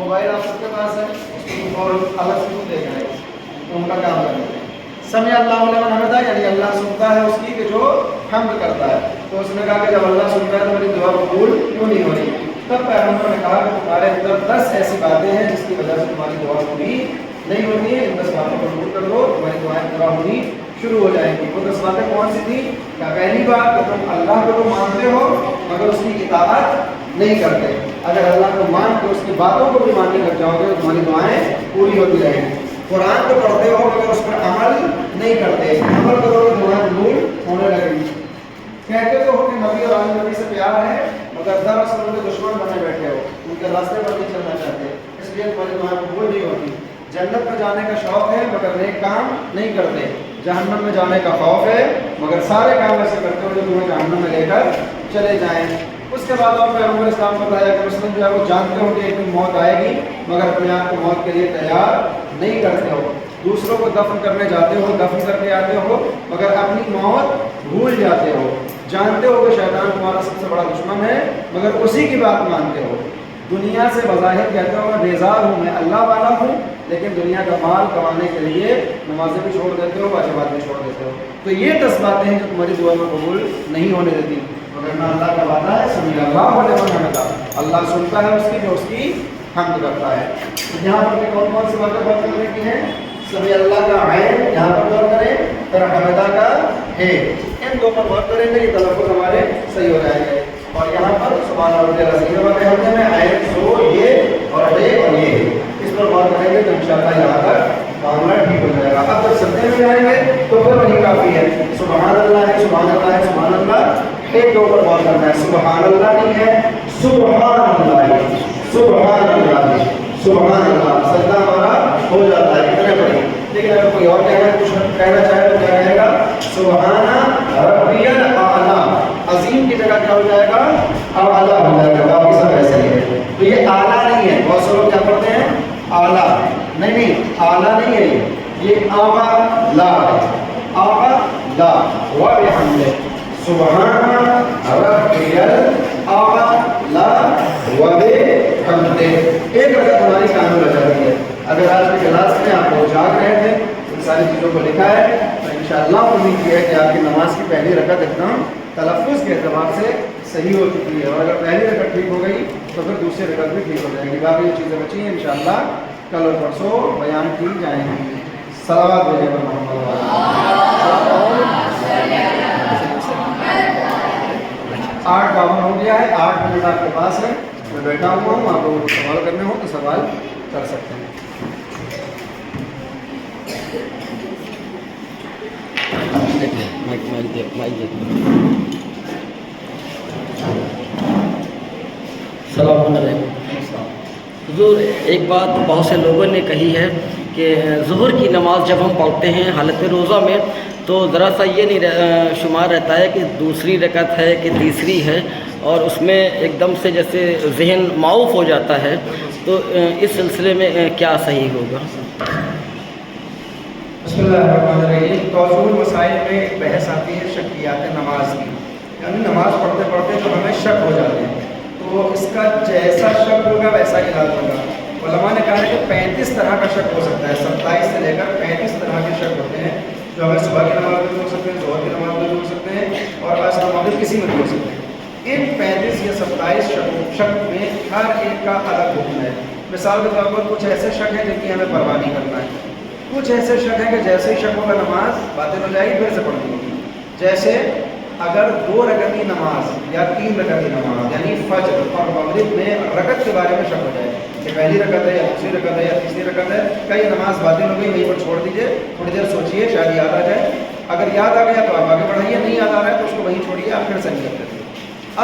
Mobile آپ سب کے پاس ہے اور الگ سے کچھ دیکھ رہے ہیں تو ان کا کام کریں گے. سمع اللہ لمن حمدہ یعنی اللہ سنتا ہے اس کی کہ جو حمد کرتا ہے. تو اس نے کہا کہ جب اللہ سنتا ہے تو میری دعا قبول کیوں نہیں ہو رہی؟ تب پیغمبر نے کہا کہ تمہارے اندر 10 ایسی باتیں ہیں جس کی وجہ سے تمہاری دعا پوری نہیں ہوتی ہے. ان 10 باتوں کو دور کر دو, تمہاری دعائیں پورا ہونی شروع ہو جائیں گی. وہ 10 باتیں کون سی تھی؟ کہ پہلی بات کہ تم اللہ کو تو مانتے ہو مگر اس کی اطاعت نہیں کرتے. اگر اللہ کو مان کے اس کی باتوں کو بھی ماننے لگ جاؤ گے تو تمہاری دعائیں پوری ہوتی رہیں گی. قرآن تو پڑھتے ہو مگر اس پر عمل نہیں کرتے. عمل کرو تو دعائیں قبول ہونے لگیں گی. کہتے تو ہو کہ نبی اور آل نبی سے پیار ہے مگر دراصل ان کے دشمن بنے بیٹھے ہو, ان کے راستے پر نہیں چلنا چاہتے, اس لیے تمہاری دعائیں قبول نہیں ہوتی. جنت میں جانے کا شوق ہے مگر نیک کام نہیں کرتے. جہنم میں جانے کا خوف ہے مگر سارے کام ایسے کرتے ہو جو تمہیں جہنم میں لے کر چلے جائیں. اس کے بعد اور پیغمبر اسلام کو بتایا کہ مسلم جو ہے وہ جانتے ہو کہ ایک دن موت آئے گی مگر اپنے آپ کو موت کے لیے تیار نہیں کرتے ہو. دوسروں کو دفن کرنے جاتے ہو, دفن کر کے آتے ہو مگر اپنی موت بھول جاتے ہو. جانتے ہو کہ شیطان تمہارا سب سے بڑا دشمن ہے مگر اسی کی بات مانتے ہو. دنیا سے بظاہر کہتے ہو میں بیزار ہوں, میں اللہ والا ہوں, لیکن دنیا کا مال کمانے کے لیے نمازیں بھی چھوڑ دیتے ہو, واجبات بھی چھوڑ دیتے ہو. تو یہ 10 باتیں ہیں جو تمہاری دعا میں قبول نہیں ہونے دیتی. مگر نہ اللہ کا وعدہ ہے سمع اللہ لمن حمدہ, اللہ سنتا ہے اس کی جو اس کی حمد کرتا ہے. یہاں پر کون کون سی باتیں غور کرنے کی ہیں؟ سمع اللہ کا عین یہاں پر غور کریں, پھر حمدہ کا ہے, ان دو پر غور کریں گے یہ تلفظ ہمارے صحیح ہو جائیں گے. اور یہاں پر سبحان ربی العظیم حمدہ میں عین سو یہ اور ہے اور یہ, اس پر غور کریں گے تو انشاءاللہ یہاں پر معاملہ ٹھیک ہو جائے گا. اب جب سجدے میں جائیں گے تو پھر وہی کافی ہے. سبحان اللہ ہے, سبحان اللہ ہے, سبحان اللہ ایک کے اوپر غور کرنا ہے. سبحان اللہ نہیں ہے, سبحان اللہ ہے, سبحان اللہ ہے, سبحان اللہ. سجدہ ہمارا ہو جاتا ہے اتنے بڑی. لیکن اگر کوئی اور کچھ کہنا چاہے تو کیا کہے گا؟ سبحان ربی الاعلیٰ. عظیم کی جگہ کیا ہو جائے گا؟ اعلیٰ ہو جائے گا. باقی سب ایسے ہی ہے. تو یہ اعلیٰ نہیں ہے. بہت سے لوگ کیا پڑھتے ہیں؟ اعلیٰ. نہیں, اعلیٰ نہیں ہے یہ اعلیٰ ہے. اعلیٰ وبحمدہ سبحان ربی الاعلیٰ وبحمدہ. ایک رکعت ہماری کامل ہو جاتی ہے. اگر آج کی کلاس میں آپ لوگ جاگ رہے تھے ان ساری چیزوں کو لکھا ہے تو انشاءاللہ امید یہ ہے کہ آپ کی نماز کی پہلی رکعت ایک دم تلفظ کے اعتبار سے صحیح ہو چکی ہے. اور اگر پہلی رکعت ٹھیک ہو گئی تو پھر دوسری رکعت بھی ٹھیک ہو جائے گی. باقی یہ چیزیں بچی ہیں انشاءاللہ کل اور پرسوں بیان کی جائیں گی. صلوات بھیجیں پر محمد. 8:52 ہو گیا ہے. 8 منٹ آپ کے پاس ہے. میں بیٹھا ہوا ہوں, آپ کو سوال کرنے ہو تو سوال کر سکتے ہیں. السلام علیکم. حضور ایک بات بہت سے لوگوں نے کہی ہے کہ ظہر کی نماز جب ہم پڑھتے ہیں حالت روزہ میں تو ذرا سا یہ نہیں شمار رہتا ہے کہ دوسری رکعت ہے کہ تیسری ہے, اور اس میں ایک دم سے جیسے ذہن معاف ہو جاتا ہے. تو اس سلسلے میں کیا صحیح ہوگا؟ بسم اللہ الرحمن الرحیم. توضیح مسائل میں ایک بحث آتی ہے شکیات نماز کی, یعنی نماز پڑھتے پڑھتے تو ہمیں شک ہو جاتے ہیں. تو اس کا جیسا شک ہوگا ویسا علاج ہوگا. علماء نے کہا ہے کہ 35 طرح کا شک ہو سکتا ہے. 27 سے لے کر 35 طرح کے شک ہوتے ہیں جو ہمیں صبح کی نماز میں بھی ہو سکتے ہیں, ظہر کی نماز میں بھی ہو سکتے ہیں, اور عصر مغرب کسی میں بھی ہو سکتے ہیں. ان 35 یا 27 شک میں ہر ایک کا الگ حکم ہے. مثال کے طور پر کچھ ایسے شک ہیں جن کی ہمیں پرواہ نہیں کرنا ہے. کچھ ایسے شک ہیں کہ جیسے ہی شک ہوگا نماز باطل ہو جائے گی, پھر سے پڑھنی ہوگی. جیسے اگر 2 رکعتی نماز یا 3 رکعتی نماز یعنی فجر اور مغرب میں رکعت کے بارے میں شک ہو جائے کہ پہلی رکعت ہے یا دوسری رکعت ہے یا تیسری رکعت ہے, کہ یہ نماز باطل ہو گئی, وہیں پر چھوڑ دیجیے, تھوڑی دیر سوچیے, شاید یاد آ جائے. اگر یاد آ گیا تو آپ آگے بڑھائیے, نہیں یاد آ رہا ہے تو اس کو وہیں چھوڑیے, آپ پھر سے نیت کریے.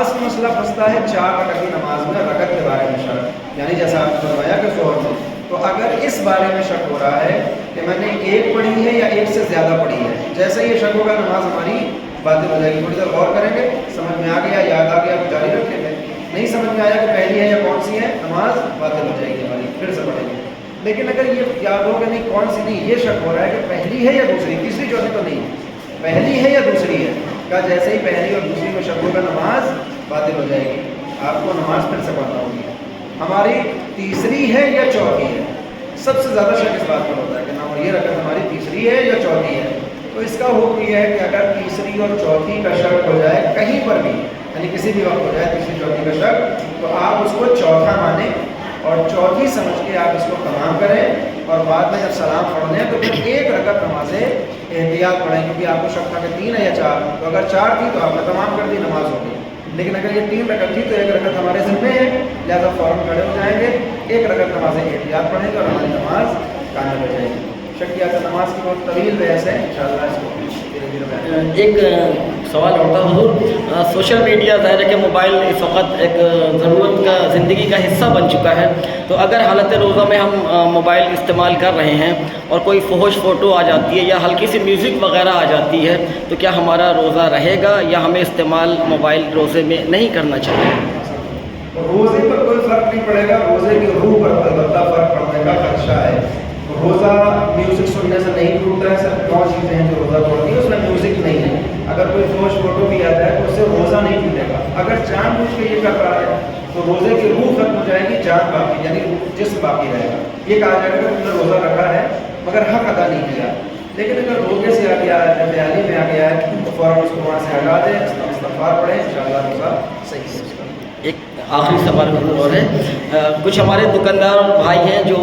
اصل مسئلہ پھنستا ہے 4 رکعتی نماز میں رکعت کے بارے میں شک, یعنی جیسا آپ نے فرمایا کہ ظہر میں. تو اگر اس بارے میں شک ہو رہا ہے کہ میں نے 1 پڑھی ہے یا 1 سے زیادہ پڑھی ہے, جیسے یہ شک ہوگا نماز ہماری باطل ہو جائے گی. تھوڑی دیر غور کریں گے, سمجھ میں آ گیا, یاد آ گیا تو جاری رکھیں گے. نہیں سمجھ میں آیا کہ پہلی ہے یا کون سی ہے, نماز باطل ہو جائے گی ہماری, پھر سے پڑھیں گے. لیکن اگر یہ یاد ہو کہ نہیں کون سی نہیں, یہ شک ہو رہا ہے کہ پہلی ہے یا دوسری, تیسری چوتھی تو نہیں, پہلی ہے یا دوسری ہے, کہ جیسے ہی پہلی اور دوسری میں شک ہوگا نماز باطل ہو جائے گی. آپ کو نماز پھر سے پڑھنا ہوگی. ہماری تیسری ہے یا چوتھی ہے. سب سے زیادہ شک اس بات پر ہوتا ہے کہ نہ یہ رکعت ہماری تیسری ہے یا چوتھی ہے. تو اس کا حکم یہ ہے کہ اگر تیسری اور چوتھی کا شک ہو جائے کہیں پر بھی، یعنی کسی بھی وقت ہو جائے تیسری چوتھی کا شک، تو آپ اس کو چوتھا مانیں اور چوتھی سمجھ کے آپ اس کو تمام کریں، اور بعد میں جب سلام پڑھ لیں تو پھر ایک رکعت نماز احتیاط پڑھیں، کیونکہ آپ کو شک تھا کہ 3 ہے یا 4. تو اگر 4 تھی تو آپ نے تمام کر دی، نماز ہو گئی. لیکن اگر یہ 3 رکعت تھی تو ایک رکعت ہمارے ذمے ہے، لہٰذا فوراً کھڑے ہو جائیں گے، ایک رکعت نماز احتیاط پڑھیں گے اور ہماری نماز کامل ہو جائے گی. شکیہ تو نماز کی بہت طویل بحث ہے، انشاءاللہ اس کو دھیرے دھیرے بیان. ایک سوال ہوتا ہے حضور، سوشل میڈیا ظاہر ہے کہ موبائل اس وقت ایک ضرورت کا زندگی کا حصہ بن چکا ہے، تو اگر حالت روزہ میں ہم موبائل استعمال کر رہے ہیں اور کوئی فحش فوٹو آ جاتی ہے یا ہلکی سی میوزک وغیرہ آ جاتی ہے تو کیا ہمارا روزہ رہے گا یا ہمیں استعمال موبائل روزے میں نہیں کرنا چاہیے؟ روزے پر کوئی فرق نہیں پڑے گا، روزے کی روح پر البتہ فرق پڑنے کا خدشہ ہے. روزہ میوزک سننے سے نہیں ٹوٹتا ہے، صرف 9 چیزیں ہیں جو روزہ توڑتی ہیں، اس میں میوزک نہیں ہے. اگر کوئی فوش فوٹو بھی آتا ہے تو اس سے روزہ نہیں ٹوٹے گا. اگر جان بوجھ کے یہ کر رہا ہے تو روزے کی روح ختم ہو جائے گی، جان باقی یعنی جسم باقی رہے گا. یہ کہا جائے گا کہ تم نے روزہ رکھا ہے مگر حق ادا نہیں کیا. لیکن اگر روزے سے آ گیا ہے، بیانی میں آ گیا ہے تو فوراً اس کو وہاں سے ہٹا دیں، استغفار پڑھیں، انشاءاللہ روزہ صحیح ہے. ایک آخری سوال اور ہے، کچھ ہمارے دکاندار بھائی ہیں جو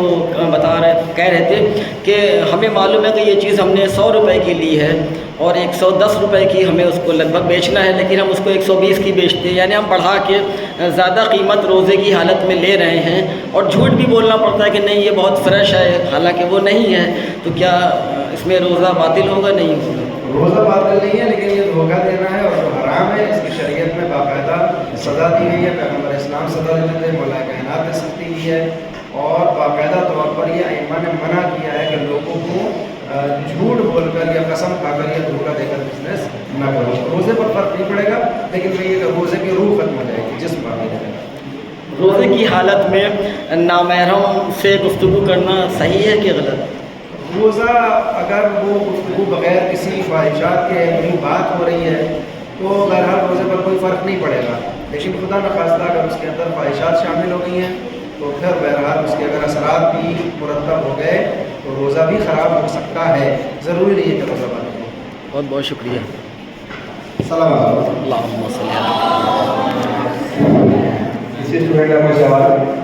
کہہ رہے تھے کہ ہمیں معلوم ہے کہ یہ چیز ہم نے 100 روپے کی لی ہے اور 110 روپے کی ہمیں اس کو لگ بھگ بیچنا ہے، لیکن ہم اس کو 120 کی بیچتے ہیں، یعنی ہم بڑھا کے زیادہ قیمت روزے کی حالت میں لے رہے ہیں اور جھوٹ بھی بولنا پڑتا ہے کہ نہیں یہ بہت فریش ہے، حالانکہ وہ نہیں ہے. تو کیا اس میں روزہ باطل ہوگا؟ نہیں ہوگا. روزہ باطل نہیں ہے، لیکن یہ دھوکہ دینا ہے اور جو حرام ہے. اس کی شریعت میں باقاعدہ سزا دی گئی ہے، پیغمبر اسلام سزا دیتے تھے، مولا کائنات نے سختی کی ہے، اور باقاعدہ طور پر یہ ائمہ نے منع کیا ہے کہ لوگوں کو جھوٹ بول کر یا قسم کھا کر یا دھوکہ دے کر بزنس نہ کرو. روزے پر فرق نہیں پڑے گا، لیکن میں یہ روزے کی روح ختم ہو جائے گی، جسم باقی رہے گا. روزے کی حالت میں نامحرم سے گفتگو کرنا صحیح ہے کہ غلط؟ روزہ اگر وہ گفتگو بغیر کسی خواہشات کے کوئی بات ہو رہی ہے تو بہرحال روزے پر کوئی فرق نہیں پڑے گا. لیکن خدا نخواستہ اگر اس کے اندر خواہشات شامل ہو گئی ہیں تو پھر بہرحال اس کے اگر اثرات بھی مرتب ہو گئے تو روزہ بھی خراب ہو سکتا ہے. ضروری نہیں ہے کہ روزہ بند ہو. بہت بہت شکریہ. السلام علیکم. اللہم صلی علی. کسی اسٹوڈنٹ کا کوئی سوال؟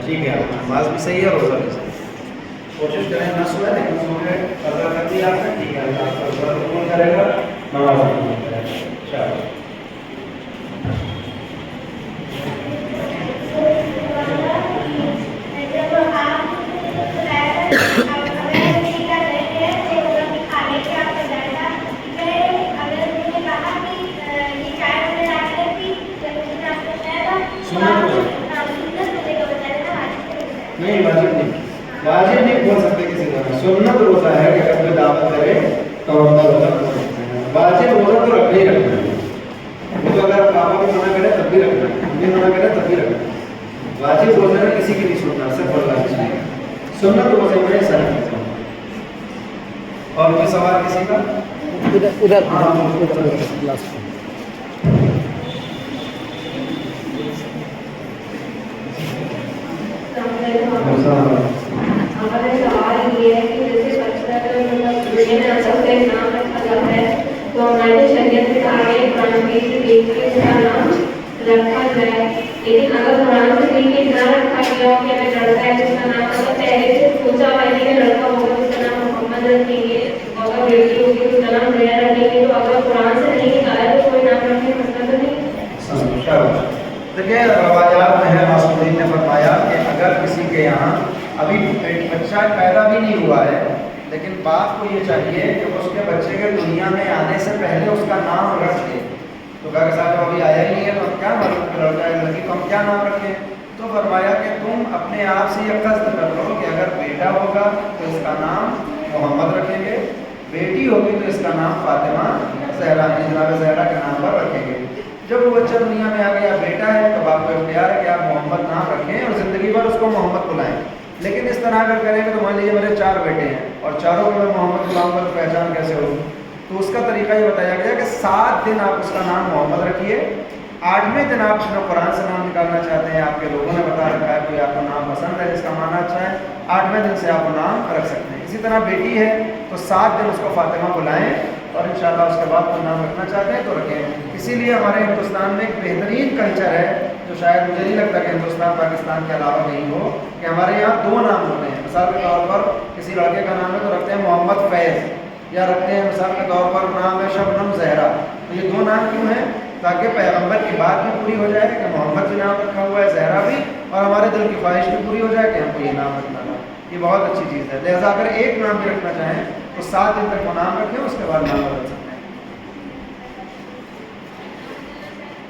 ٹھیک ہے، نماز بھی صحیح ہے، روزہ بھی صحیح. کوشش کریں نہ سوئے، لیکن سو کے قضا کر دیا آپ نے، ٹھیک ہے، اللہ آپ کا روزہ قبول کرے گا، نماز قبول کرے گا. چلو. نہیں واجب نہیں، واجب نہیں بول سکتے کسی طرح. سنت روزہ ہے کہ اگر کوئی دعوت کرے تو اپنا روزہ کھول سکتے ہیں. واجب روزہ تو رکھنا ہی رکھنا ہے. وہ تو اگر پاپا بھی منع کرے تب بھی رکھنا ہے، امی منع کرے تب بھی رکھنا ہے. واجب روزہ میں کسی کی نہیں سننا، صرف اللہ کی سننا. سنت روزے میں سارے چیزیں. اور کوئی سوال کسی کا؟ ہمارا سوال یہ ہے کہ جیسے بچہ نام رکھا جاتا ہے تو ہمارے شریعت میں آگے قرآن کی سے دیکھ کے اس کا نام رکھا جائے، لیکن اگر قرآن سے دیکھ کے نہ رکھا گیا ہو کہ اگر لڑکا ہے تو اس کا نام اگر پہلے سے سوچا ہوا ہے کہ لڑکا ہوگا تو اس کا نام محمد رکھیں گے، اگر بیٹی ہوگی تو اس کا نام زیا رکھیں گے، تو اگر قرآن سے نہیں نکالا تو کوئی نام رکھنے کا مسئلہ تو نہیں. دیکھیے روایات میں ہے، معصومین نے فرمایا کہ اگر کسی کے یہاں ابھی بچہ پیدا بھی نہیں ہوا ہے لیکن باپ کو یہ چاہیے کہ اس کے بچے کے دنیا میں آنے سے پہلے اس کا نام رکھ دے، تو کہا کہ صاحب ابھی آیا ہی نہیں ہے تو ہم کیا لڑکا تو ہم کیا نام رکھیں؟ تو فرمایا کہ تم اپنے آپ سے یہ قصد کر لو کہ اگر بیٹا ہوگا تو اس کا نام मोहम्मद रखेंगे, बेटी होगी तो इसका नाम फातिमा ज़हरा जनाब ज़हरा के नाम पर रखेंगे। जब वो बच्चा दुनिया में आ गया, बेटा है, तो आपको इख्तियार है कि आप मोहम्मद नाम रखें और ज़िंदगी भर उसको मोहम्मद बुलाएं। लेकिन इस तरह अगर करेंगे तो मान लीजिए मेरे 4 बेटे हैं और चारों को मैं मोहम्मद बुलाऊंगा तो पहचान कैसे होगी? तो उसका तरीका ये बताया गया कि 7 दिन आप उसका नाम मोहम्मद रखिए, 8वें दिन आप अपना कुरान से नाम निकालना चाहते हैं, आपके लोगों ने बता रखा है, कोई आपको नाम पसंद है जिसका माना अच्छा है, 8वें दिन से आप नाम रख सकते हैं। इसी तरह बेटी है तो 7 दिन उसको फातिमा बुलाएं और इंशाअल्लाह उसके बाद कोई नाम रखना चाहते हैं तो रखें। इसीलिए हमारे हिंदुस्तान में एक बेहतरीन कल्चर है जो शायद मुझे नहीं लगता कि हिंदुस्तान पाकिस्तान के अलावा नहीं हो, कि हमारे यहाँ 2 नाम होते हैं। मिसाल के तौर पर किसी लड़के का नाम है तो रखते हैं मोहम्मद फैज़ या रखते हैं मिसाल के तौर पर नाम है शबनम ज़हरा। तो ये 2 नाम क्यों हैं? ताकि पैगम्बर की बात भी पूरी हो जाए कि मोहम्मद भी नाम रखा हुआ है, ज़हरा भी, और हमारे दिल की ख्वाहिश भी पूरी हो जाए कि हमको ये नाम रखना था। ये बहुत अच्छी चीज़ है। लिहाजा अगर एक नाम भी रखना चाहें तो 7 दिन तक वो नाम रखें, उसके बाद नाम बदल सकते हैं।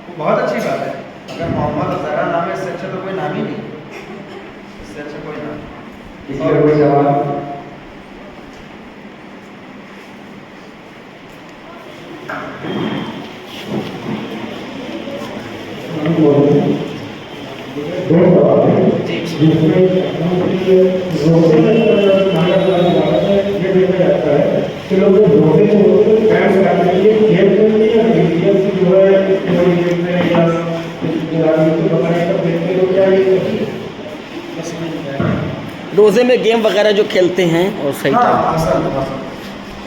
वो बहुत अच्छी बात है। अगर मोहम्मद और ज़हरा नाम है, इससे अच्छा तो कोई नाम ही नहीं, इससे अच्छा कोई नाम। इसका कोई सवाल? दो सवाल है जिसमें रोज़े ये देखा जाता है कि लोग रोज़े को फैंस करने के लिए खेल खेलते हैं, मीडियम की जो है कोई देखते हैं या तो बताने का देखते हो क्या ये रोज़े में गेम वगैरह जो खेलते हैं और सही हाँ,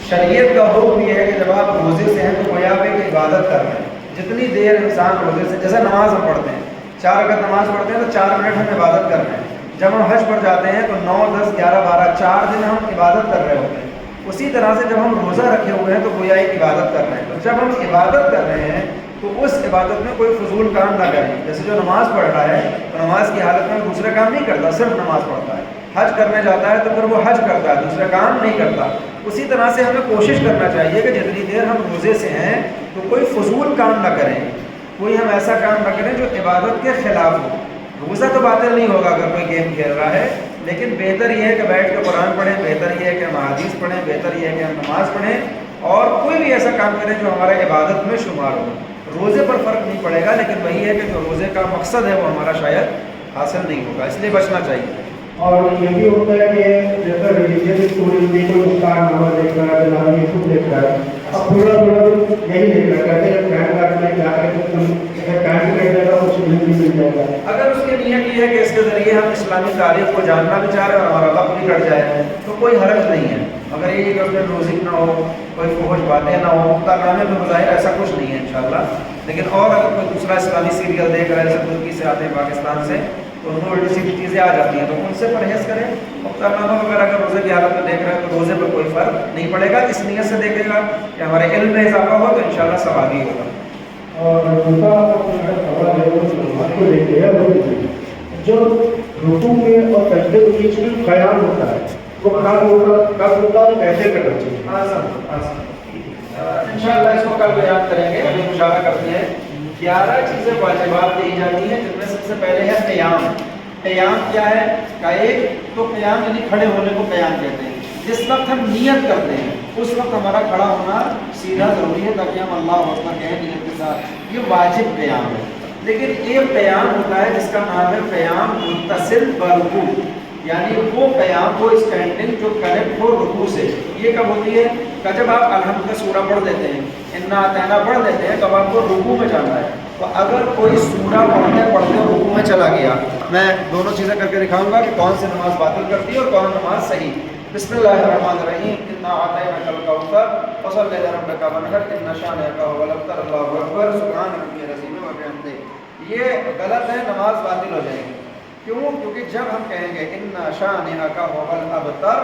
शरीयत का हुक्म ये है कि जब आप रोज़े से हैं तो गोया आप एक इबादत कर रहे हैं। जितनी देर इंसान रोज़े से, जैसे नमाज हम पढ़ते हैं, 4 रकात नमाज पढ़ते हैं तो 4 मिनट हम इबादत कर रहे हैं। जब हम हज पर जाते हैं तो 9, 10, 11, 12 4 दिन हम इबादत कर रहे होते हैं। उसी तरह से जब हम रोज़ा रखे हुए हैं तो गोया एक इबादत कर रहे हैं। तो जब हम इबादत कर रहे हैं तो उस इबादत में कोई फजूल काम ना करें। जैसे जो नमाज़ पढ़ रहा है तो नमाज की हालत में दूसरे काम नहीं करता, सिर्फ नमाज पढ़ता है। हज करने जाता है तो फिर वो हज करता है, दूसरा काम नहीं करता। उसी तरह से हमें कोशिश करना चाहिए कि जितनी देर हम रोज़े से हैं तो कोई फजूल काम ना करें, कोई हम ऐसा काम ना करें जो इबादत के ख़िलाफ़ हो। रोज़ा तो बातिल नहीं होगा अगर कोई गेम खेल रहा है, लेकिन बेहतर ये है कि बैठ कर कुरान पढ़ें, बेहतर ये है कि हम हदीस पढ़ें, बेहतर ये है कि हम नमाज़ पढ़ें और कोई भी ऐसा काम करें जो हमारे इबादत में शुमार हो। रोज़े पर फ़र्क नहीं पड़ेगा, लेकिन वही है कि जो रोज़े का मकसद है वो हमारा शायद हासिल नहीं होगा, इसलिए बचना चाहिए। और ये भी होता है कि जैसे रिलीजियस स्टोरीज में कोई उस्ताद नामा देख रहा है, जनाब यूट्यूब देख रहा है, अब थोड़ा यही देख रहा है, कहते हैं फैन कार्ड में जाकर फैन कर देगा कुछ मिल जाएगा। अगर उसकी नीयत ये है कि इसके ज़रिए हम इस्लामी तारीख को जानना भी चाह रहे हैं और हमारा वक्त भी कट जाए तो कोई हर्ज नहीं है। अगर ये कि उसमें म्यूज़िक ना हो, कोई फहश बातें ना हो, मुक्तानामे में बज़ाहिर ऐसा कुछ नहीं है इंशाअल्लाह। लेकिन और अगर कोई दूसरा इस्लामी सीरियल देख रहा है, जैसे तुर्की से आते हैं, पाकिस्तान से, तो उनको उल्टी सीधी चीज़ें आ जाती हैं, तो उनसे परहेज़ करें। मुक्तानामा वगैरह अगर रोज़े की हालत में देख रहे हैं तो रोज़े पर कोई फ़र्क नहीं पड़ेगा। इस नीयत से देखेगा कि हमारे इल्म में इजाफा हो तो इंशाअल्लाह सवाब ही होगा। और दूसरा सवाल है आपको लेके है जो रुकू में और सजदे के बीच में क़याम होता है वो कब होता है, कैसे करना चाहिए? इंशाअल्लाह इसको कल बयान करेंगे। अभी मुशावरा करते हैं 11 चीज़ें वाजिबात कही जाती हैं, जिनमें सबसे पहले है क़याम। क़याम क्या है? का एक तो क़याम यानी खड़े होने को क़याम कहते हैं। जिस वक्त हम नियत करते हैं उस वक्त हमारा खड़ा होना सीधा ज़रूरी है ताकि हम अल्लाहु अकबर कहें नियत के साथ। ये वाजिब क़याम है। लेकिन एक क़याम होता है जिसका नाम है क़याम मुत्तसिल बरुकू, यानी वो क़याम, वो स्टैंडिंग जो कनेक्ट हो रुकू से। ये कब होती है? कि जब आप अलहम्द का सूरा पढ़ देते हैं, इन्ना अतैना पढ़ देते हैं, तब आपको रुकू में जाना है। तो अगर कोई सूरा पढ़ते पढ़ते रुकू में चला गया, मैं दोनों चीज़ें करके दिखाऊंगा कि कौन सी नमाज बातिल करती है और कौन नमाज सही। बिस्मिल्लाहिर्रहमानिर्रहीम। इन्ना अतैनाकल कौसर फसल्लि लिरब्बिका वन्हर इन्ना शानिअका हुवल अब्तर। अल्लाहु अकबर सुब्हान रब्बियल अज़ीम व बिहम्दिही। ये गलत है, नमाज बातिल हो जाएगी। क्यों? क्योंकि जब हम कहेंगे इन्ना शानिअका हुवल अब्तर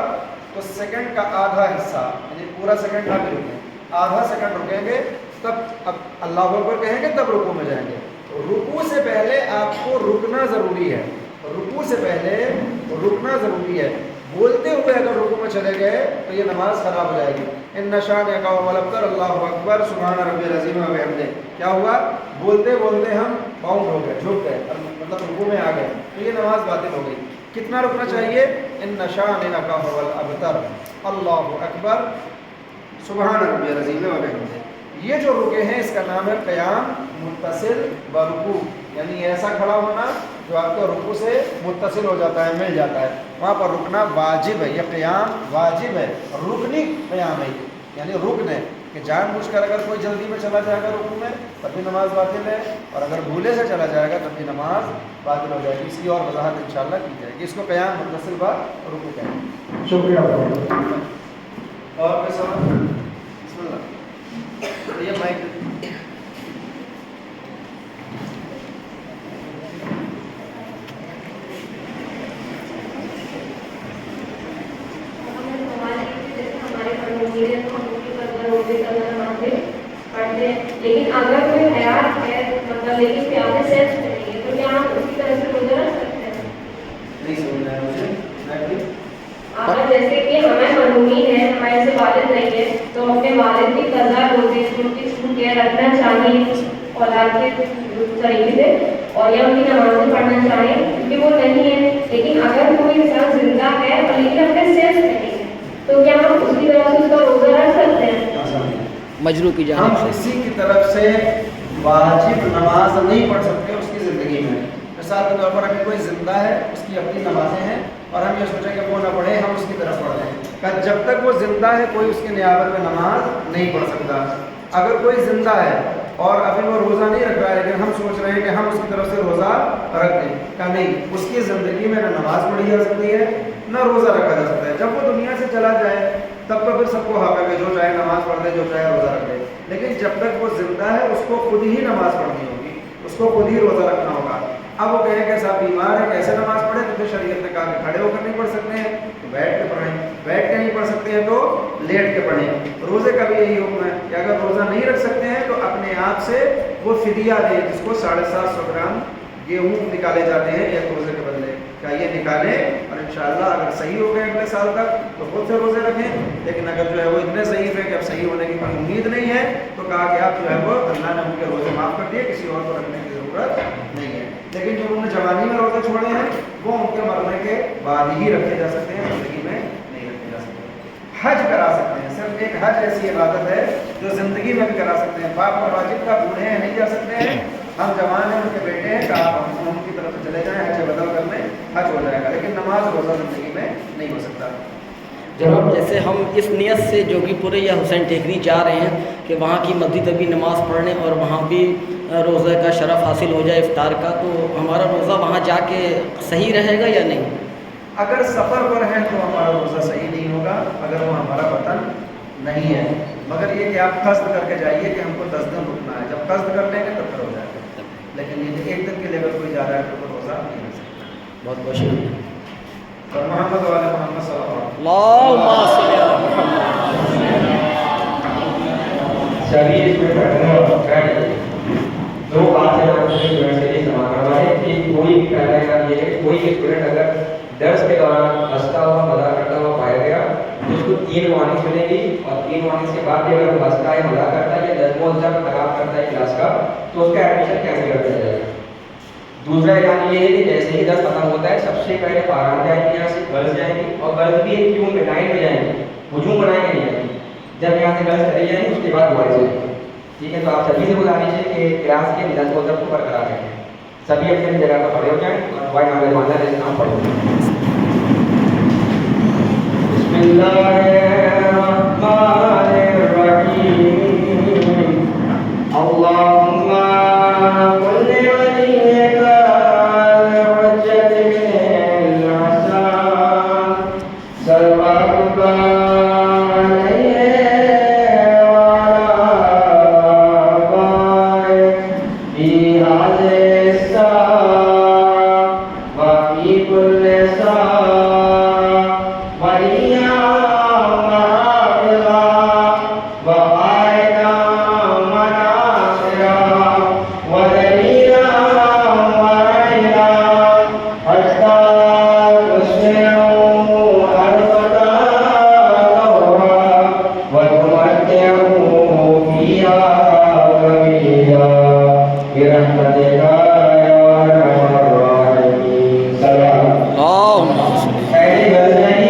तो सेकंड का आधा हिस्सा, यानी पूरा सेकंड ना भी रुकें, आधा सेकंड रुकेंगे, तब अब अल्लाहु अकबर कहेंगे, तब रुकू में जाएंगे। तो रुकू से पहले आपको रुकना ज़रूरी है, रुकू से पहले रुकना ज़रूरी है। बोलते हुए अगर रुकू में चले गए तो ये नमाज ख़राब हो जाएगी। इन्ना शानिअका हुवल अब्तर अल्लाहु अकबर सुब्हान रब्बियल अज़ीम व बिहम्दिही। क्या हुआ? बोलते बोलते हम बाउंड हो गए, झुक गए, मतलब रुकू में आ गए, तो ये नमाज बातिल हो गई। कितना रुकना चाहिए? इन्ना शानिअका हुवल अब्तर। अल्लाहु अकबर, सुबहान रब्बियल अज़ीम व बिहम्दिही। ये जो रुके हैं इसका नाम है क़याम मुत्तसिल व रुकू, यानी ऐसा खड़ा होना जो आपका रुकू से मुत्तसिल हो जाता है, मिल जाता है, वहाँ पर रुकना वाजिब है। यह क़याम वाजिब है, रुकनी क़याम है, यानी रुकन है कि जानबूझकर अगर कोई जल्दी में चला जाएगा रुकू में तब भी नमाज बातिल है, और अगर भूले से चला जाएगा तब भी नमाज बातिल हो जाएगी। इसकी और वजाहत इंशाअल्लाह की जाएगी। इसको क़याम मुत्तसिल व रुकू कहेंगे। शुक्रिया। और कोई सवाल? बिस्मिल्लाह। ये माइक लेकिन अगर कोई हयात है मतलब लेकिन प्यारे सेंस में नहीं है तो क्या हम उसी तरह से रोजा रख सकते हैं? नहीं समझ रहा है मुझे। अगर जैसे कि हमें मजबूरी है, हमारे से वालिद नहीं है, तो अपने वालिद की कज़ा रोजे उनकी छूट या रखना चाहिए औलाद के तरीके से, और या उनकी नमाज़ें पढ़ना चाहिए क्योंकि वो नहीं है। लेकिन अगर कोई इंसान जिंदा है और लेकिन अपने सेंस में नहीं है तो क्या हम उसकी तरह से उसका रोजा रख सकते हैं? मजरू की हम जानिब से किसी की तरफ से वाजिब नमाज नहीं पढ़ सकते उसकी ज़िंदगी में। मिसाल के तौर पर अगर कोई ज़िंदा है, उसकी अपनी नमाजें हैं और हम ये सोचें कि वो ना पढ़े, हम उसकी तरफ पढ़ लें। जब तक वो ज़िंदा है कोई उसके नियाबत में नमाज नहीं पढ़ सकता। अगर कोई ज़िंदा है और अभी वो रोज़ा नहीं रख रहा है लेकिन हम सोच रहे हैं कि हम उसकी तरफ से रोज़ा रख दें, क्या नहीं, उसकी ज़िंदगी में ना नमाज पढ़ी जा सकती है ना रोज़ा रखा जा सकता है। जब वो दुनिया से चला जाए तब तो फिर सबको हक है कि जो चाहे नमाज पढ़ दे, जो चाहे रोज़ा रख दे। लेकिन जब तक वो जिंदा है उसको खुद ही नमाज पढ़नी होगी, उसको खुद ही रोज़ा रखना होगा। अब वो कहे कि साहब बीमार है कैसे नमाज पढ़े, तो फिर शरीयत ने कहा कि खड़े होकर नहीं पढ़ सकते हैं तो बैठ के पढ़ें, बैठ के नहीं पढ़ सकते हैं तो लेट के पढ़ें। रोज़े का भी यही हुक्म है कि अगर रोज़ा नहीं रख सकते हैं तो अपने आप से वो फिदिया दें, जिसको 750 ग्राम गेहूँ निकाले जाते हैं एक रोज़े के बदले, क्या ये निकालें और इंशाअल्लाह अगर सही हो गए अगले साल तक तो खुद से रोज़े रखें। लेकिन अगर जो है वो इतने सही है कि अब सही होने की कोई उम्मीद नहीं है तो कहा कि आप जो है वो अल्लाह ने उनके रोज़े माफ़ कर दिए, किसी और को रखने की ज़रूरत नहीं है। लेकिन जो उन्होंने जवानी में रोज़े छोड़े हैं वो उनके मरने के बाद ही रखे जा सकते हैं, ज़िंदगी में नहीं रखे जा सकते। हज करा सकते हैं, सिर्फ एक हज ऐसी इबादत है जो ज़िंदगी में भी करा सकते हैं। बाप और वाजिब का बूढ़े हैं नहीं जा सकते हैं, हम जवान हैं उनके बेटे हैं, कहा हम उनकी तरफ से चले जाएँ, हज बदल करने हज हो जाएगा, लेकिन नमाज रोज़ा ज़िंदगी में नहीं हो सकता। जनाब जैसे हम इस नियत से जोगीपुरे या हुसैन टेकरी जा रहे हैं कि वहाँ की मस्जिद भी नमाज़ पढ़ने और वहाँ भी रोज़े का शरफ़ हासिल हो जाए इफ्तार का, तो हमारा रोज़ा वहाँ जाके सही रहेगा या नहीं? अगर सफ़र पर है तो हमारा रोज़ा सही नहीं होगा अगर वो हमारा वतन नहीं है, मगर ये कि आप कस्द करके जाइए कि हमको 10 दिन रुकना है, जब कस्द कर लेंगे तब फिर हो जाएगा। लेकिन ये एक दिन के लिए अगर कोई जा रहा है तो रोज़ा नहीं हो सकता। बहुत बहुत शुक्रिया। और मोहम्मद वाले मोहम्मद सल्लल्लाहु सभी इसमें बैठने और बैठ जाइए। दो बात है आपसे स्टूडेंट से जमा करवाए कि कोई भी कहने का ये है कोई स्टूडेंट अगर दर्स के दौरान हंसता हुआ मजा करता हुआ पाया गया तो उसको 3 वार्निंग्स मिलेगी, और 3 वार्निंग्स के बाद भी अगर वो हंसता है मजा करता है या दसमों जब खराब करता है क्लास का तो उसका एडमिशन कैंसिल कर दिया जाएगा। दूसरा ऐलान ये है कि जैसे ही दस खत्म होता है सबसे पहले पारान जाएंगे, यहाँ से गर्ल्स जाएंगी और गर्ल्स भी एक क्यू में लाइन में जाएंगे, हुजूम बनाएंगे नहीं जाएंगे। जब यहाँ से गर्ल्स चली जाएंगी उसके बाद बॉयज जाएंगे। ठीक है, तो आप सभी से बुला लीजिए कि क्लास के निदान को को बरकरार रखें। सभी अपनी अपनी जगह पर खड़े हो जाएं और वाई नाम माना जैसे नाम पढ़ें। बिस्मिल्लाहिर्रहमानिर्रहीम।